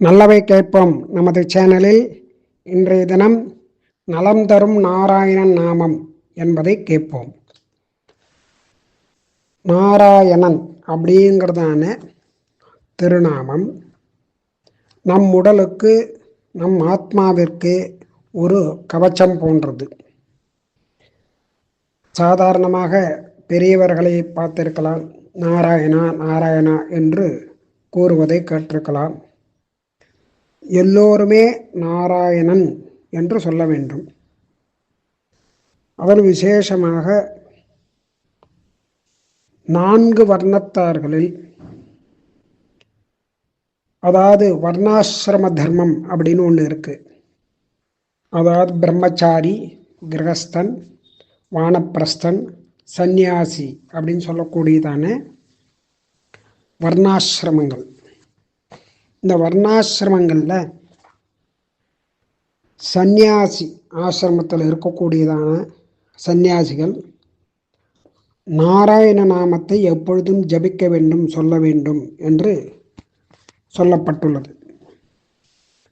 நல்லவை கேட்போம் நமது சேனலில் இன்றைய தினம் நலம் தரும் நாராயணன் நாமம் என்பதை கேட்போம். நாராயணன் அப்படிங்கிறதான திருநாமம் நம் உடலுக்கு, நம் ஆத்மாவிற்கு ஒரு கவச்சம் போன்றது. சாதாரணமாக பெரியவர்களை பார்த்திருக்கலாம், நாராயணா நாராயணா என்று கூறுவதை கேட்டிருக்கலாம். எல்லோருமே நாராயணன் என்று சொல்ல வேண்டும். அதில் விசேஷமாக 4 வர்ணத்தார்களில், அதாவது வர்ணாசிரம தர்மம் அப்படின்னு ஒன்று இருக்கு. அதாவது பிரம்மச்சாரி, கிரகஸ்தன், வானப்பிரஸ்தன், சந்நியாசி அப்படின்னு சொல்லக்கூடியதான வர்ணாசிரமங்கள். இந்த வர்ணாசிரமங்களில் சந்நியாசி ஆசிரமத்தில் இருக்கக்கூடியதான சந்நியாசிகள் நாராயண நாமத்தை எப்பொழுதும் ஜபிக்க வேண்டும், சொல்ல வேண்டும் என்று சொல்லப்பட்டுள்ளது.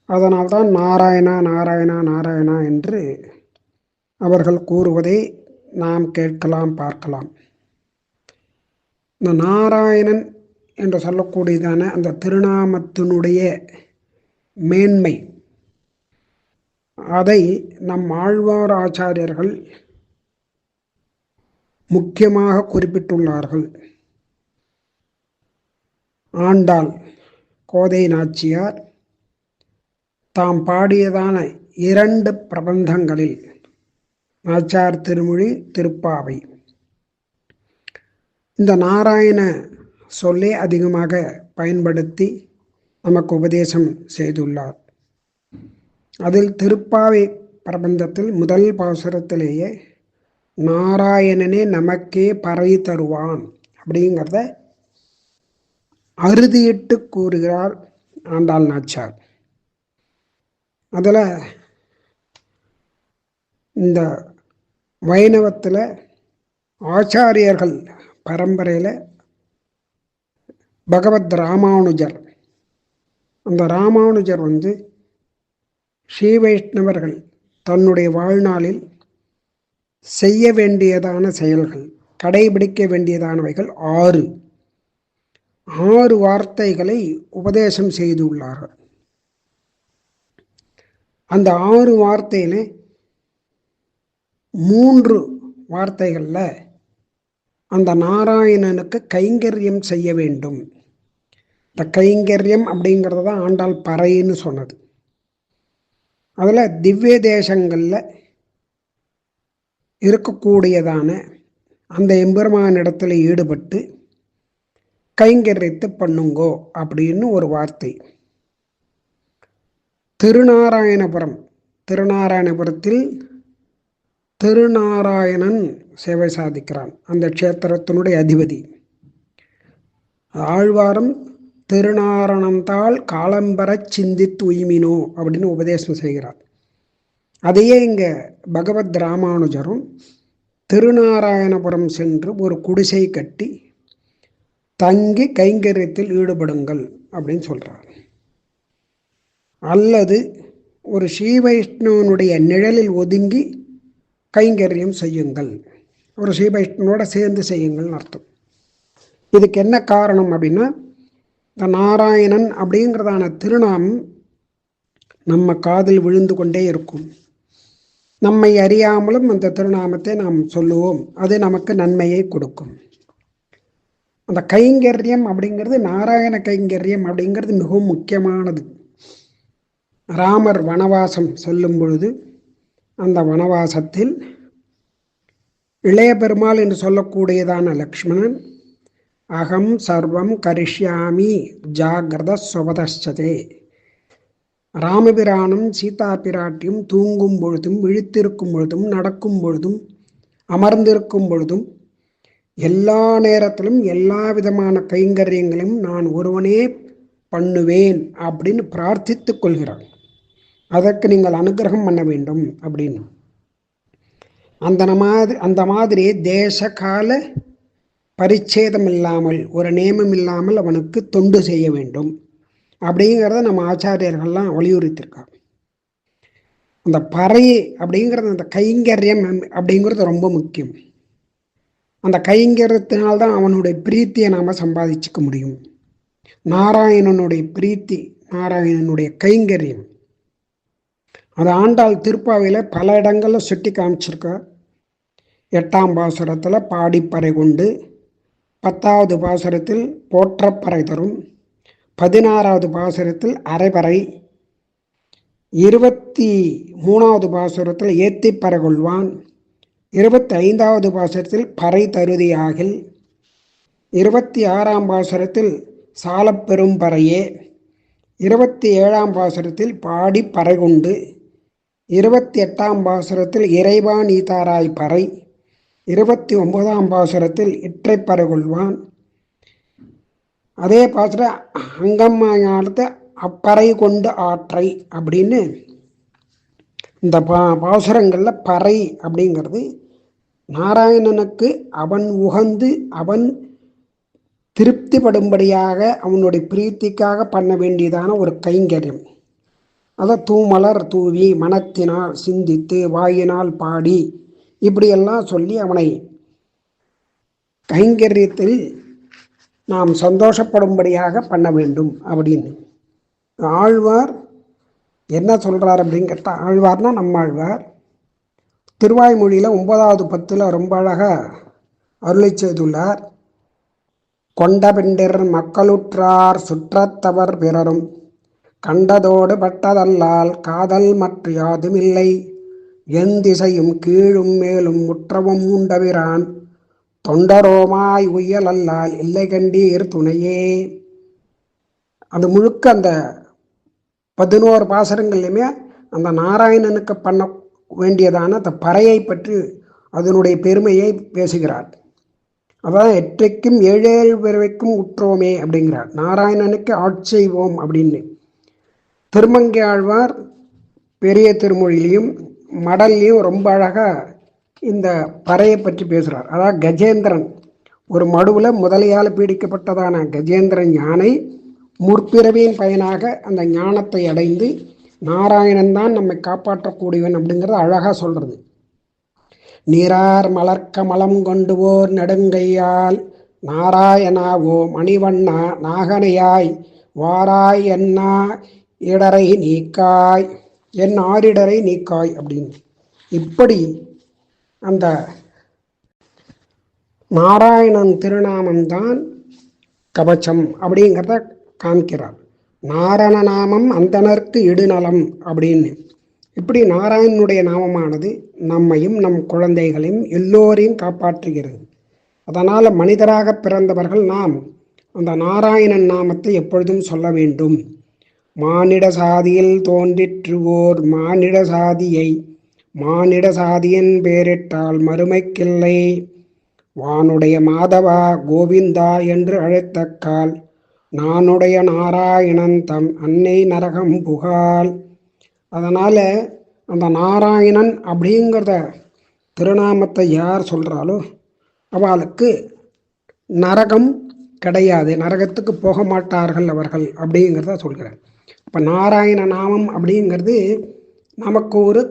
அதனால்தான் நாராயணா நாராயணா நாராயணா என்று அவர்கள் கூறுவதை நாம் கேட்கலாம், பார்க்கலாம். இந்த நாராயணன் என்று சொல்லக்கூடியதான அந்த திருநாமத்தினுடைய மேன்மை, அதை நம் ஆழ்வார் ஆச்சாரியர்கள் முக்கியமாக குறிப்பிட்டுள்ளார்கள். ஆண்டாள் கோதை நாச்சியார் தாம் பாடியதான 2 பிரபந்தங்களில், நாச்சியார் திருமொழி, திருப்பாவை, இந்த நாராயண சொல்லை அதிகமாக பயன்படுத்தி நமக்கு உபதேசம் செய்துள்ளார். அதில் திருப்பாவை பிரபந்தத்தில் முதல் பாசுரத்திலேயே நாராயணனே நமக்கே பறை தருவான் அப்படிங்கிறத அறுதியிட்டு கூறுகிறார் ஆண்டாள் நாச்சியார். அதில் இந்த வைணவத்தில் ஆச்சாரியர்கள் பரம்பரையில் பகவத் ராமானுஜர், அந்த ராமானுஜர் ஸ்ரீ வைஷ்ணவர்கள் தன்னுடைய வாழ்நாளில் செய்ய வேண்டியதான செயல்கள், கடைபிடிக்க வேண்டியதானவைகள் 6 வார்த்தைகளை உபதேசம் செய்துள்ளார்கள். அந்த 6 வார்த்தையில 3 வார்த்தைகளில் அந்த நாராயணனுக்கு கைங்கரியம் செய்ய வேண்டும். இந்த கைங்கரியம் அப்படிங்கிறது தான் ஆண்டாள் பறைன்னு சொன்னது. அதில் திவ்ய தேசங்களில் இருக்கக்கூடியதான அந்த எம்பெருமானிடத்தில் ஈடுபட்டு கைங்கரியத்தை பண்ணுங்கோ அப்படின்னு ஒரு வார்த்தை. திருநாராயணபுரத்தில் திருநாராயணன் சேவை சாதிக்கிறான், அந்த க்ஷேத்திரத்தினுடைய அதிபதி. ஆழ்வாரும் திருநாரணந்தாள் காலம்பர சிந்தித்து உய்மினோ அப்படின்னு உபதேசம் செய்கிறார். அதையே இங்கே பகவத் ராமானுஜரும் திருநாராயணபுரம் சென்று ஒரு குடிசை கட்டி தங்கி கைங்கரியத்தில் ஈடுபடுங்கள் அப்படின்னு சொல்றார். அல்லது ஒரு ஸ்ரீ வைஷ்ணவனுடைய நிழலில் ஒதுங்கி கைங்கரியம் செய்யுங்கள், ஒரு ஸ்ரீ வைஷ்ணவனோட சேர்ந்து செய்யுங்கள்னு அர்த்தம். இதுக்கு என்ன காரணம் அப்படின்னா, இந்த நாராயணன் அப்படிங்கிறதான திருநாமம் நம்ம காதில் விழுந்து கொண்டே இருக்கும். நம்மை அறியாமலும் அந்த திருநாமத்தை நாம் சொல்லுவோம், அது நமக்கு நன்மையை கொடுக்கும். அந்த கைங்கரியம் அப்படிங்கிறது, நாராயண கைங்கரியம் அப்படிங்கிறது மிகவும் முக்கியமானது. ராமர் வனவாசம் செல்லும் பொழுது அந்த வனவாசத்தில் இளைய பெருமாள் என்று சொல்லக்கூடியதான லக்ஷ்மணன் அகம் சர்வம் கரிஷ்யாமி ஜாகிரத சுவதச்சதே, ராமபிரானும் சீதா பிராட்டியும் தூங்கும் பொழுதும், விழித்திருக்கும் பொழுதும், நடக்கும் பொழுதும், அமர்ந்திருக்கும் பொழுதும், எல்லா நேரத்திலும் எல்லா விதமான கைங்கரியங்களையும் நான் ஒருவனே பண்ணுவேன் அப்படின்னு பிரார்த்தித்துக் கொள்கிறான். அதற்கு நீங்கள் அனுகிரகம் பண்ண வேண்டும் அப்படின்னு. அந்த மாதிரி தேச கால பரிச்சேதம் இல்லாமல், ஒரு நேமம் இல்லாமல் அவனுக்கு தொண்டு செய்ய வேண்டும். அப்படிங்கிறத நம்ம ஆச்சாரியர்கள்லாம் வலியுறுத்தியிருக்காங்க. அந்த பறை அப்படிங்கிறது அந்த கைங்கரியம் அப்படிங்கிறது ரொம்ப முக்கியம். அந்த கைங்கரியத்தினால்தான் அவனுடைய பிரீத்தியை நாம் சம்பாதிச்சுக்க முடியும். நாராயணனுடைய பிரீத்தி, நாராயணனுடைய கைங்கரியம் அது ஆண்டாள் திருப்பாவையில் பல இடங்களில் சுட்டி காமிச்சிருக்கா. 8ஆம் பாசுரத்தில் பாடிப்பறை கொண்டு, 10வது பாசுரத்தில் போற்றப்பறை தரும், 16வது பாசுரத்தில் அரைப்பறை, 23வது பாசுரத்தில் ஏத்திப்பறை கொள்வான், 25வது பாசுரத்தில் பறை தருதியாகில், 26ஆம் பாசுரத்தில் சாலப்பெரும் பறையே, 27ஆம் பாசுரத்தில் பாடி பறை கொண்டு, 28ஆம் பாசுரத்தில் இறைவா நீதாராய் பறை, 29ஆம் பாசுரத்தில் இற்றைப்பறை கொள்வான். அதே பாசுர அங்கம்மாத்த அப்பறை கொண்டு ஆற்றை அப்படின்னு இந்த பாசுரங்களில் பறை அப்படிங்கிறது நாராயணனுக்கு அவன் உகந்து அவன் திருப்திப்படும்படியாக அவனுடைய பிரீத்திக்காக பண்ண வேண்டியதான ஒரு கைங்கரியம். அதை தூமலர் தூவி மனத்தினால் சிந்தித்து வாயினால் பாடி இப்படியெல்லாம் சொல்லி அவனை கைங்கரியத்தில் நாம் சந்தோஷப்படும்படியாக பண்ண வேண்டும் அப்படின்னு ஆழ்வார் என்ன சொல்கிறார் அப்படின்னு கேட்டால், ஆழ்வார்னா நம்மாழ்வார் திருவாய்மொழியில் 9வது பத்தில் ரொம்ப அழகாக அருளை செய்துள்ளார். கொண்ட பெண்டிர் மக்களுற்றார் சுற்றத்தவர் பிறரும் கண்டதோடு பட்டதல்லால் காதல் மற்ற யாதுமில்லை, என் திசையும் கீழும் மேலும் முற்றவும் உண்டவிரான் தொண்டரோமாய் உயலல்லால் இல்லை கண்டீர் துணையே. அது முழுக்க அந்த 11 பாசுரங்கள்லையுமே அந்த நாராயணனுக்கு பண்ண வேண்டியதான அந்த பறையை பற்றி அதனுடைய பெருமையை பேசுகிறார். அதான் எற்றைக்கும் 7 பிறவைக்கும் உற்றோமே அப்படிங்கிறார். நாராயணனுக்கு ஆட்செய்வோம் அப்படின்னு திருமங்கை ஆழ்வார் பெரிய திருமொழியிலையும் மடல்லையும் ரொம்ப அழகாக இந்த பறையை பற்றி பேசுகிறார். அதாவது கஜேந்திரன் ஒரு மடுவில் முதலையால் பீடிக்கப்பட்டதான கஜேந்திரன் யானை முற்பிறவியின் பயனாக அந்த ஞானத்தை அடைந்து நாராயணன் தான் நம்மை காப்பாற்றக்கூடியவன் அப்படிங்கிறத அழகாக சொல்கிறது. நீரார் மலர்க்க மலம் கொண்டு ஓர் நெடுங்கையால் நாராயணாவோ மணிவண்ணா நாகனையாய் வாராய் என்னா இடரை நீக்காய், என் ஆரிடரை நீக்காய் அப்படின்னு இப்படி அந்த நாராயணன் திருநாமம்தான் கவச்சம் அப்படிங்கிறத காமிக்கிறார். நாரண நாமம் அந்தனருக்கு இடுநலம் அப்படின்னு இப்படி நாராயணனுடைய நாமமானது நம்மையும் நம் குழந்தைகளையும் எல்லோரையும் காப்பாற்றுகிறது. அதனால் மனிதராக பிறந்தவர்கள் நாம் அந்த நாராயணன் நாமத்தை எப்பொழுதும் சொல்ல வேண்டும். மானிட சாதியில் தோன்றிற்று ஓர் மானிட சாதியை மானிட சாதியின் பேரிட்டால் மறுமைக்கில்லை, வானுடைய மாதவா கோவிந்தா என்று அழைத்தக்கால் நானுடைய நாராயணன் தம் அன்னை நரகம் புகால். அதனால் அந்த நாராயணன் அப்படிங்கிறத திருநாமத்தை யார் சொல்கிறாலோ அவளுக்கு நரகம் கிடையாது, நரகத்துக்கு போக மாட்டார்கள் அவர்கள் அப்படிங்கிறத சொல்கிறார். இப்போ நாராயண நாமம் அப்படிங்கிறது நமக்கு ஒரு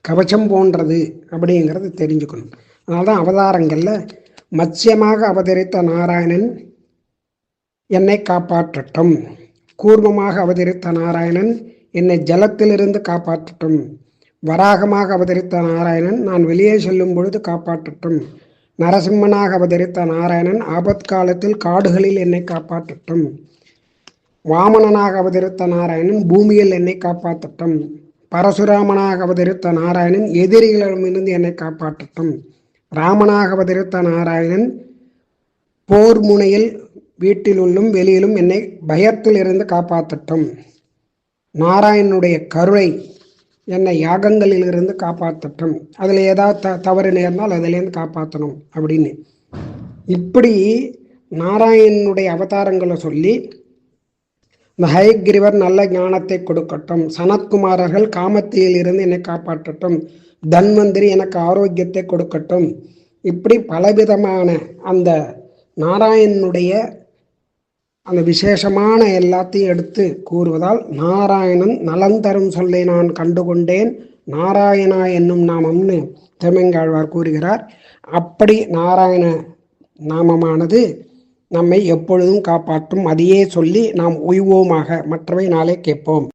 கவச்சம் போன்றது அப்படிங்கிறது தெரிஞ்சுக்கணும். அதனால தான் அவதாரங்களில் மத்ஸ்யமாக அவதரித்த நாராயணன் என்னை காப்பாற்றட்டும், கூர்மமாக அவதரித்த நாராயணன் என்னை ஜலத்திலிருந்து காப்பாற்றட்டும், வராகமாக அவதரித்த நாராயணன் நான் வெளியே செல்லும் பொழுது காப்பாற்றட்டும், நரசிம்மனாக அவதரித்த நாராயணன் ஆபத்காலத்தில் காடுகளில் என்னை காப்பாற்றட்டும், வாமனனாக அவதரித்த நாராயணன் பூமியில் என்னை காப்பாற்றட்டும், பரசுராமனாக அவதரித்த நாராயணன் எதிரிகளிடமிருந்து என்னை காப்பாற்றட்டும், ராமனாக அவதரித்த நாராயணன் போர் முனையில் வீட்டிலுள்ளும் வெளியிலும் என்னை பயத்தில் இருந்து காப்பாற்றட்டும், நாராயணனுடைய கருணை என்னை யாகங்களில் இருந்து காப்பாற்றட்டும், அதில் ஏதாவது தவறு நேர்ந்தால் அதிலேருந்து காப்பாற்றணும் அப்படின்னு இப்படி நாராயணனுடைய அவதாரங்களை சொல்லி இந்த ஹயக்ரீவர் நல்ல ஞானத்தை கொடுக்கட்டும், சனத்குமாரர்கள் காமத்தியில் இருந்து என்னை காப்பாற்றட்டும், தன்வந்திரி எனக்கு ஆரோக்கியத்தை கொடுக்கட்டும், இப்படி பலவிதமான அந்த நாராயணனுடைய அந்த விசேஷமான எல்லாத்தையும் எடுத்து கூறுவதால் நாராயணன் நலன் தரும் சொல்லை நான் கண்டுகொண்டேன், நாராயணா என்னும் நாமம்னு திருமங்காழ்வார் கூறுகிறார். அப்படி நாராயண நாமமானது நம்மை எப்பொழுதும் காப்பாற்றும். அதையே சொல்லி நாம் உய்வோமாக. மற்றவை நாளே கேட்போம்.